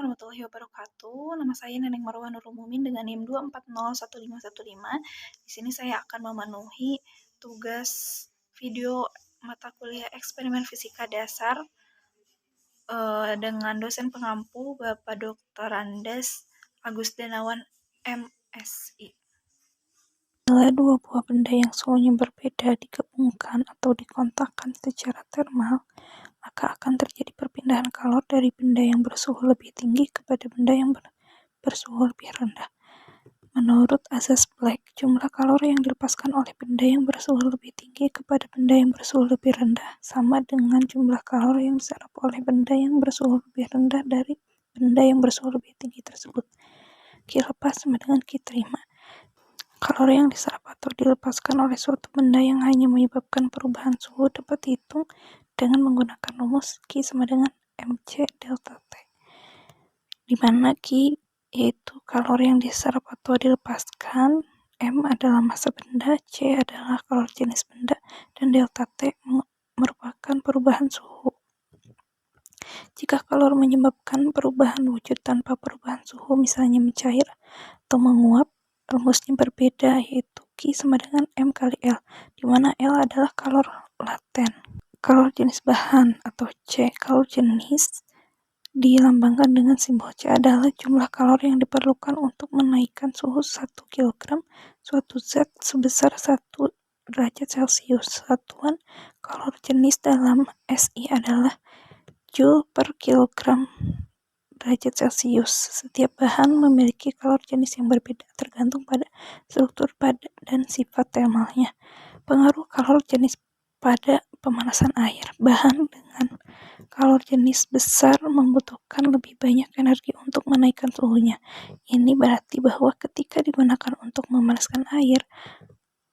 warahmatullahi wabarakatuh. Nama saya Neneng Marwah Nurul Mumin dengan NIM 2401515. Di sini saya akan memenuhi tugas video mata kuliah eksperimen fisika dasar dengan dosen pengampu Bapak Dr. Andes Agus Denawan MSI. Bila dua buah benda yang suhunya berbeda digabungkan atau dikontakkan secara termal, maka akan terjadi perpindahan kalor dari benda yang bersuhu lebih tinggi kepada benda yang bersuhu lebih rendah. Menurut asas Planck, jumlah kalor yang dilepaskan oleh benda yang bersuhu lebih tinggi kepada benda yang bersuhu lebih rendah sama dengan jumlah kalor yang diserap oleh benda yang bersuhu lebih rendah dari benda yang bersuhu lebih tinggi tersebut. Q lepas sama dengan Q terima. Kalor yang diserap atau dilepaskan oleh suatu benda yang hanya menyebabkan perubahan suhu dapat dihitung dengan menggunakan rumus Q sama dengan mc delta T, di mana Q yaitu kalor yang diserap atau dilepaskan, M adalah massa benda, C adalah kalor jenis benda, dan delta T merupakan perubahan suhu. Jika kalor menyebabkan perubahan wujud tanpa perubahan suhu, misalnya mencair atau menguap, rumusnya berbeda, yaitu Q sama dengan M kali L, di mana L adalah kalor laten. Kalor jenis bahan atau C, kalor jenis dilambangkan dengan simbol C adalah jumlah kalor yang diperlukan untuk menaikkan suhu 1 kg suatu zat sebesar 1 derajat Celcius. Satuan kalor jenis dalam SI adalah Joule per kilogram derajat Celcius. Setiap bahan memiliki kalor jenis yang berbeda tergantung pada struktur dan sifat termalnya. Pengaruh kalor jenis pada pemanasan air. Bahan dengan kalor jenis besar membutuhkan lebih banyak energi untuk menaikkan suhunya. Ini berarti bahwa ketika digunakan untuk memanaskan air,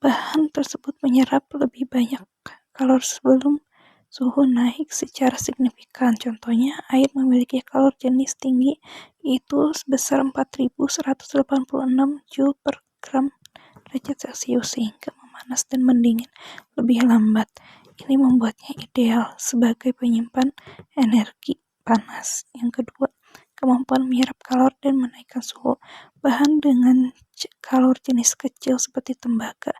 bahan tersebut menyerap lebih banyak kalor sebelum suhu naik secara signifikan. Contohnya, air memiliki kalor jenis tinggi, yaitu sebesar 4186 Joule per gram derajat Celcius, sehingga memanas dan mendingin lebih lambat. Ini membuatnya ideal sebagai penyimpan energi panas. Yang kedua, kemampuan menyerap kalor dan menaikkan suhu. Bahan dengan kalor jenis kecil seperti tembaga,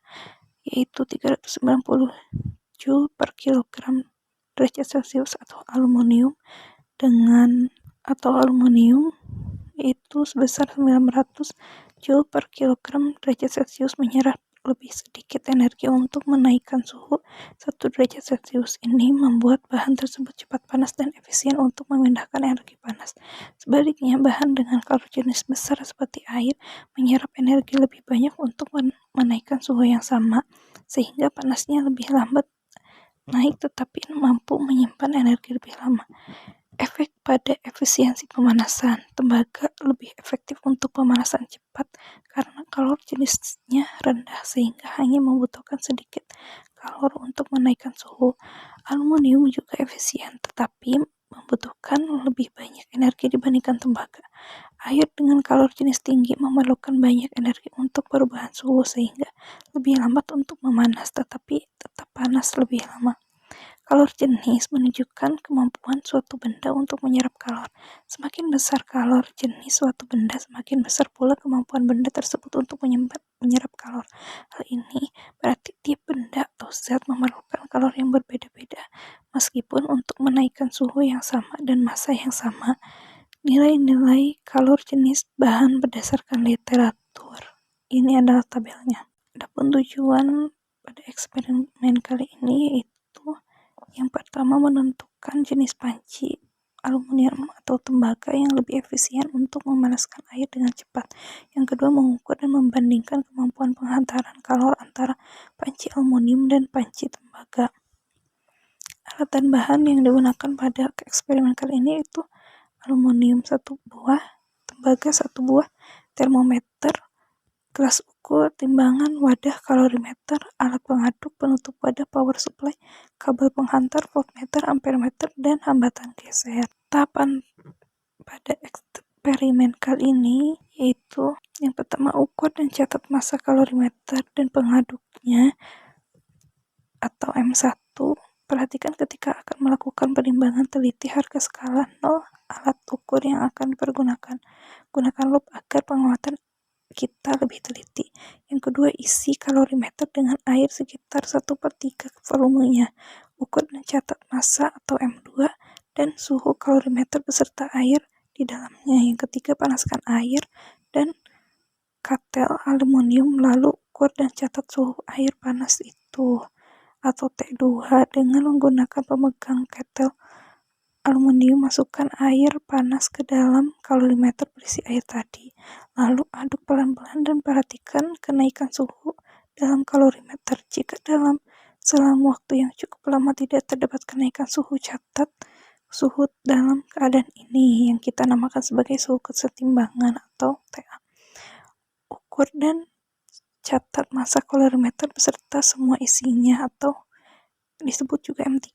yaitu 390 Joule per kilogram derajat Celcius, atau aluminium yaitu sebesar 900 Joule per kilogram derajat Celcius menyerap lebih sedikit energi untuk menaikkan suhu 1 derajat Celcius. Ini membuat bahan tersebut cepat panas dan efisien untuk memindahkan energi panas. Sebaliknya, bahan dengan kalor jenis besar seperti air menyerap energi lebih banyak untuk menaikkan suhu yang sama, sehingga panasnya lebih lambat naik tetapi mampu menyimpan energi lebih lama. Efek pada efisiensi pemanasan. Tembaga lebih efektif untuk pemanasan cepat karena kalor jenisnya rendah sehingga hanya membutuhkan sedikit kalor untuk menaikkan suhu. Aluminium juga efisien tetapi membutuhkan lebih banyak energi dibandingkan tembaga. Air dengan kalor jenis tinggi memerlukan banyak energi untuk perubahan suhu sehingga lebih lambat untuk memanas tetapi tetap panas lebih lama. Kalor jenis menunjukkan kemampuan suatu benda untuk menyerap kalor. Semakin besar kalor jenis suatu benda, semakin besar pula kemampuan benda tersebut untuk menyerap kalor. Hal ini berarti tiap benda atau zat memerlukan kalor yang berbeda-beda. Meskipun untuk menaikkan suhu yang sama dan massa yang sama, nilai-nilai kalor jenis bahan berdasarkan literatur. Ini adalah tabelnya. Adapun tujuan pada eksperimen kali ini yaitu yang pertama, menentukan jenis panci aluminium atau tembaga yang lebih efisien untuk memanaskan air dengan cepat. Yang kedua, mengukur dan membandingkan kemampuan penghantaran kalor antara panci aluminium dan panci tembaga. Alat dan bahan yang digunakan pada eksperimen kali ini itu aluminium 1 buah, tembaga 1 buah, termometer, gelas ukur, timbangan, wadah, kalorimeter, alat pengaduk, penutup wadah, power supply, kabel penghantar, voltmeter, ampermeter, dan hambatan geser. Tahapan pada eksperimen kali ini yaitu yang pertama, ukur dan catat massa kalorimeter dan pengaduknya atau M1, Perhatikan ketika akan melakukan penimbangan, teliti harga skala 0 alat ukur yang akan dipergunakan. Gunakan lup agar pengamatan kita lebih teliti. Yang kedua, isi kalorimeter dengan air sekitar 1/3 volumenya. Ukur dan catat massa atau M2 dan suhu kalorimeter beserta air di dalamnya. Yang ketiga, panaskan air dan katel aluminium lalu ukur dan catat suhu air panas itu atau T2 dengan menggunakan pemegang ketel aluminium. Masukkan air panas ke dalam kalorimeter berisi air tadi, lalu aduk pelan-pelan dan perhatikan kenaikan suhu dalam kalorimeter. Jika dalam selang waktu yang cukup lama tidak terdapat kenaikan suhu, catat suhu dalam keadaan ini yang kita namakan sebagai suhu kesetimbangan atau TA. Ukur dan catat massa kalorimeter beserta semua isinya atau disebut juga M3.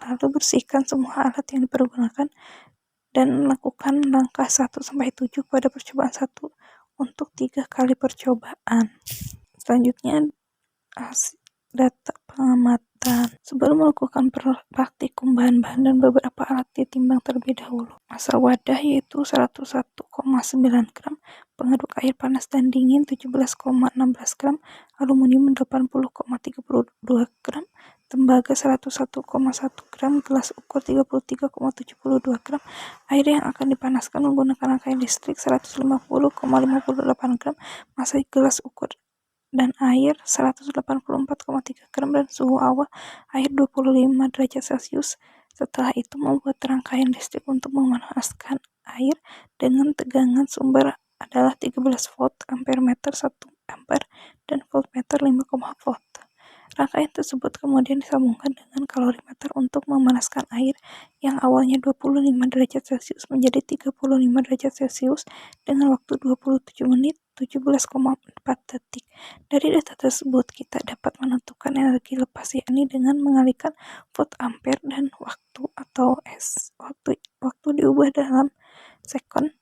Lalu bersihkan semua alat yang dipergunakan dan lakukan langkah 1-7 pada percobaan 1 untuk 3 kali percobaan. Selanjutnya, data pengamatan. Sebelum melakukan praktikum bahan-bahan dan beberapa alat ditimbang terlebih dahulu. Massa wadah yaitu 101,9 gram, pengaduk air panas dan dingin 17,16 gram, aluminium 80,32 gram, tembaga 101,1 gram, gelas ukur 33,72 gram, air yang akan dipanaskan menggunakan rangkaian listrik 150,58 gram, massa gelas ukur dan air 184,3 gram dan suhu awal air 25 derajat Celcius. Setelah itu membuat rangkaian listrik untuk memanaskan air dengan tegangan sumber adalah 13 volt, ampere meter 1 ampere, dan voltmeter 5, volt. Rangkaian tersebut kemudian disambungkan dengan kalorimeter untuk memanaskan air yang awalnya 25 derajat Celcius menjadi 35 derajat Celcius dengan waktu 27 menit 17,4 detik. Dari data tersebut kita dapat menentukan energi lepas yakni dengan mengalihkan volt ampere dan waktu atau S. Waktu diubah dalam sekon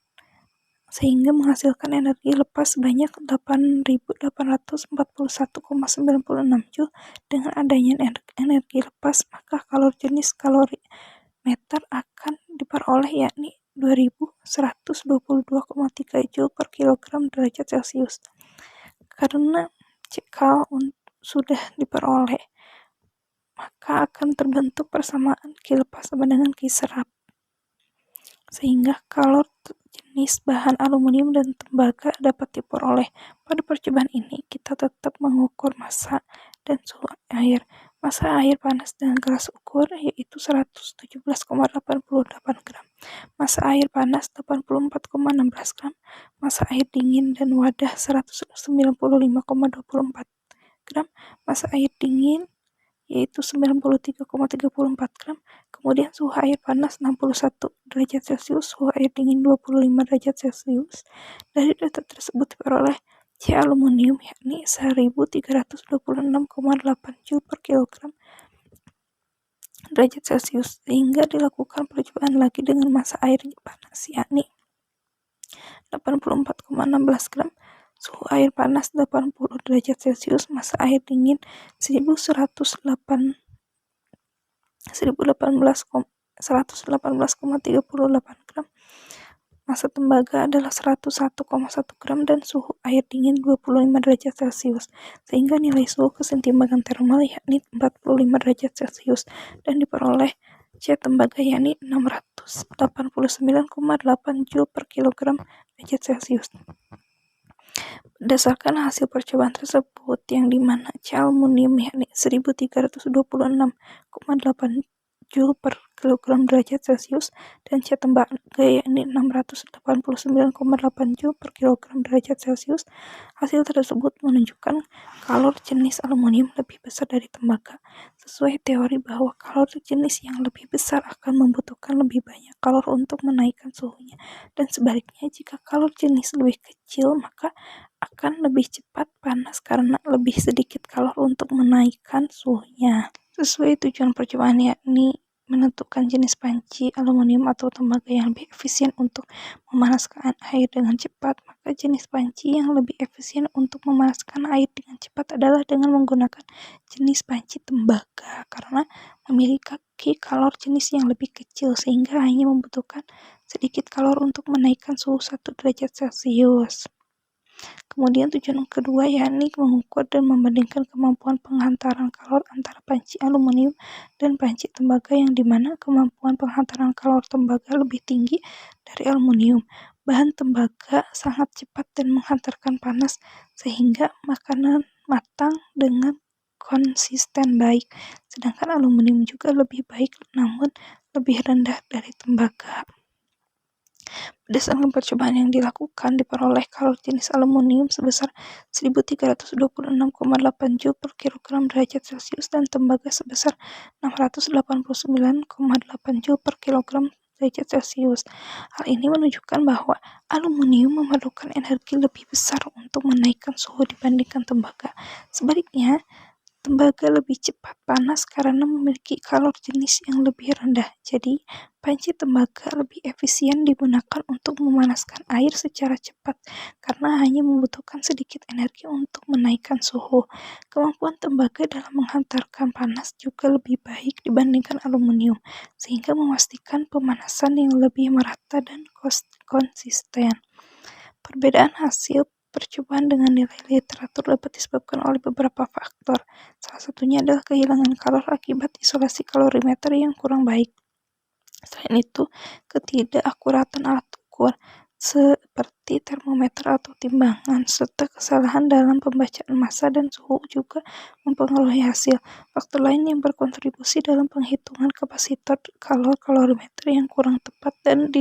sehingga menghasilkan energi lepas sebanyak 8.841,96 Joule. Dengan adanya energi lepas, maka jenis kalorimeter akan diperoleh yakni 2122,3 Joule per kilogram derajat Celcius. Karena Ckal sudah diperoleh, maka akan terbentuk persamaan Q lepas sama dengan Q serap, sehingga kalor jenis bahan aluminium dan tembaga dapat diperoleh. Pada percobaan ini kita tetap mengukur massa dan suhu air. Massa air panas dengan gelas ukur yaitu 117,88 gram, massa air panas 84,16 gram, massa air dingin dan wadah 195,24 gram, massa air dingin yaitu 93,34 gram, kemudian suhu air panas 61 derajat Celcius, suhu air dingin 25 derajat Celcius. Dari data tersebut diperoleh C aluminium yakni 1326,8 Joule per kilogram derajat Celcius, sehingga dilakukan percobaan lagi dengan massa air panas yakni 84,16 gram, suhu air panas 80 derajat Celcius, massa air dingin 118,38 gram, massa tembaga adalah 101,1 gram dan suhu air dingin 25 derajat Celcius, sehingga nilai suhu kesetimbangan termal yakni 45 derajat Celcius dan diperoleh C tembaga yakni 689,8 Joule per kilogram derajat Celcius. Berdasarkan hasil percobaan tersebut yang dimana C aluminium yakni 1326,8 Joule per kilogram derajat Celcius dan C tembaga yakni 689,8 Joule per kilogram derajat Celcius, hasil tersebut menunjukkan kalor jenis aluminium lebih besar dari tembaga. Sesuai teori bahwa kalor jenis yang lebih besar akan membutuhkan lebih banyak kalor untuk menaikkan suhunya, dan sebaliknya jika kalor jenis lebih kecil maka akan lebih cepat panas karena lebih sedikit kalor untuk menaikkan suhunya. Sesuai tujuan percobaan yakni menentukan jenis panci aluminium atau tembaga yang lebih efisien untuk memanaskan air dengan cepat, maka jenis panci yang lebih efisien untuk memanaskan air dengan cepat adalah dengan menggunakan jenis panci tembaga karena memiliki kalor jenis yang lebih kecil sehingga hanya membutuhkan sedikit kalor untuk menaikkan suhu 1 derajat Celcius. Kemudian tujuan kedua yakni mengukur dan membandingkan kemampuan penghantaran kalor antara panci aluminium dan panci tembaga yang dimana kemampuan penghantaran kalor tembaga lebih tinggi dari aluminium. Bahan tembaga sangat cepat dan menghantarkan panas sehingga makanan matang dengan konsisten baik, sedangkan aluminium juga lebih baik namun lebih rendah dari tembaga. Berdasarkan percobaan yang dilakukan, diperoleh kalor jenis aluminium sebesar 1326,8 Joule per kilogram derajat Celcius dan tembaga sebesar 689,8 Joule per kilogram derajat Celcius. Hal ini menunjukkan bahwa aluminium memerlukan energi lebih besar untuk menaikkan suhu dibandingkan tembaga. Sebaliknya, tembaga lebih cepat panas karena memiliki kalor jenis yang lebih rendah. Jadi, panci tembaga lebih efisien digunakan untuk memanaskan air secara cepat karena hanya membutuhkan sedikit energi untuk menaikkan suhu. Kemampuan tembaga dalam menghantarkan panas juga lebih baik dibandingkan aluminium, sehingga memastikan pemanasan yang lebih merata dan konsisten. Perbedaan hasil percobaan dengan nilai literatur dapat disebabkan oleh beberapa faktor. Salah satunya adalah kehilangan kalor akibat isolasi kalorimeter yang kurang baik. Selain itu, ketidakakuratan alat ukur seperti termometer atau timbangan, serta kesalahan dalam pembacaan massa dan suhu juga mempengaruhi hasil. Faktor lain yang berkontribusi dalam penghitungan kapasitor kalorimeter yang kurang tepat dan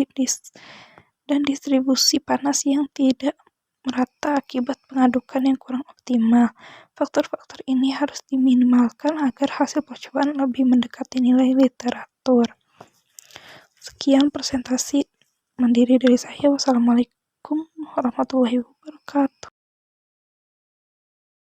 distribusi panas yang tidak merata akibat pengadukan yang kurang optimal. Faktor-faktor ini harus diminimalkan agar hasil percobaan lebih mendekati nilai literatur. Sekian presentasi mandiri dari saya. Wassalamualaikum warahmatullahi wabarakatuh.